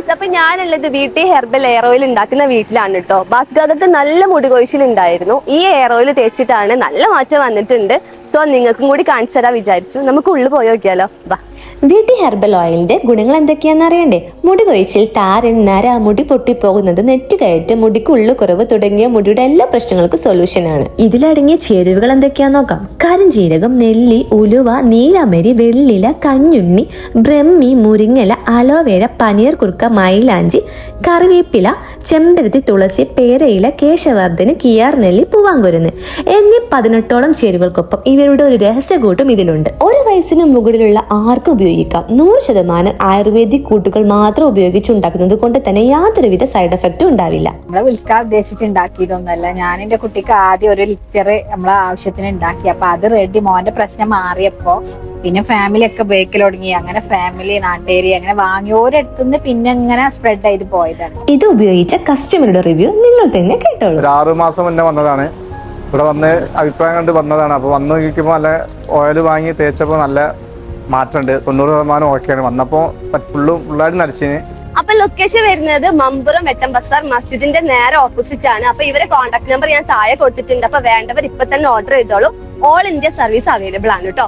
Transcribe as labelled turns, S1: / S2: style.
S1: Guys, അപ്പൊ ഞാനുള്ളത് വീട്ടിൽ ഹെർബൽ എയർ ഓയിൽ ഉണ്ടാക്കുന്ന വീട്ടിലാണ് കേട്ടോ. ഭാസ്കർക്ക് നല്ല മുടി കൊഴിച്ചിൽ ഉണ്ടായിരുന്നു. ഈ എയർ ഓയിൽ തേച്ചിട്ടാണ് നല്ല മാറ്റം വന്നിട്ടുണ്ട്. സോ നിങ്ങൾക്കും കൂടി കാണിച്ചു തരാൻ വിചാരിച്ചു. നമുക്ക് ഉള്ളിൽ പോയി നോക്കിയാലോ, വാ.
S2: ബ്യൂട്ടി ഹെർബൽ ഓയിലിന്റെ ഗുണങ്ങൾ എന്തൊക്കെയാണെന്ന് അറിയണ്ടേ? മുടി കൊഴിച്ചിൽ, താരൻ, നര, മുടി പൊട്ടിപ്പോകുന്നത്, നെറ്റുകയറ്റ്, മുടിക്ക് ഉള്ളുകുറവ് തുടങ്ങിയ മുടിയുടെ എല്ലാ പ്രശ്നങ്ങൾക്കും സൊല്യൂഷനാണ്. ഇതിലടങ്ങിയ ചേരുവകൾ എന്തൊക്കെയാന്ന് നോക്കാം. കരിഞ്ജീരകം, നെല്ലി, ഉലുവ, നീലമരി, വെള്ളില, കഞ്ഞുണ്ണി, ബ്രഹ്മി, മുരിങ്ങല, അലോവേര, പനീർ കുറുക്ക, മൈലാഞ്ചി, കറിവേപ്പില, ചെമ്പരത്തി, തുളസി, പേരയില, കേശവർദ്ധന്, കിയാർ നെല്ലി, പൂവാങ്കുരുന്ന് എന്നീ 18ഓളം ചേരുവകൾക്കൊപ്പം ഇവരുടെ ഒരു രഹസ്യകൂട്ടും ഇതിലുണ്ട്. ഒരു വയസ്സിന് മുകളിലുള്ള ആർക്കും ഉപയോഗിക്കാം. 100% ആയുർവേദിക് കൂട്ടുകൾ മാത്രം ഉപയോഗിച്ചുണ്ടാക്കുന്നത് കൊണ്ട് തന്നെ യാതൊരുവിധ സൈഡ് എഫക്റ്റും ഉണ്ടാവില്ല.
S3: നമ്മളെ വിൽക്കാൻ ഉദ്ദേശിച്ചുണ്ടാക്കിയതൊന്നല്ല. ഞാൻ എന്റെ കുട്ടിക്ക് ആദ്യം 1 ലിറ്റർ നമ്മളെ ആവശ്യത്തിന് ഉണ്ടാക്കി. അപ്പൊ അത് റെഡി. മോന്റെ പ്രശ്നം മാറിയപ്പോ പിന്നെ ഫാമിലി ഒക്കെ ഉപയോഗിക്കൽ തുടങ്ങി. അങ്ങനെ ഫാമിലി, നാട്ടേരി അങ്ങനെ വാങ്ങിയോരടുത്തുനിന്ന് പിന്നെ ഇങ്ങനെ സ്പ്രെഡ് ചെയ്ത് പോയതാണ്.
S2: ഇത് ഉപയോഗിച്ച കസ്റ്റമറുടെ റിവ്യൂ നിങ്ങൾ തന്നെ കേട്ടോളൂ.
S4: 6 മാസം മുന്നേ വന്നതാണ്. ഇവിടെ വന്ന് അഭിപ്രായം കണ്ട് വന്നതാണ്. അപ്പോൾ വന്ന് നോക്കിയപ്പോൾ നല്ല ഓയിൽ വാങ്ങി തേച്ചപ്പോൾ നല്ല മാറ്റമുണ്ട്. 90% ഓക്കെയാണ്. വന്നപ്പോൾ ഫുള്ളായിട്ട് നരച്ചിന്.
S1: അപ്പൊ ലൊക്കേഷൻ വരുന്നത് മമ്പുറം വെട്ടം ബസാർ മസ്ജിദിന്റെ നേരെ ഓപ്പോസിറ്റ് ആണ്. അപ്പൊ ഇവരെ കോൺടാക്ട് നമ്പർ ഞാൻ താഴെ കൊടുത്തിട്ടുണ്ട്. അപ്പൊ വേണ്ടവർ ഇപ്പൊ തന്നെ ഓർഡർ ചെയ്തോളൂ. ഓൾ ഇന്ത്യ സർവീസ് അവൈലബിൾ ആണ് കേട്ടോ.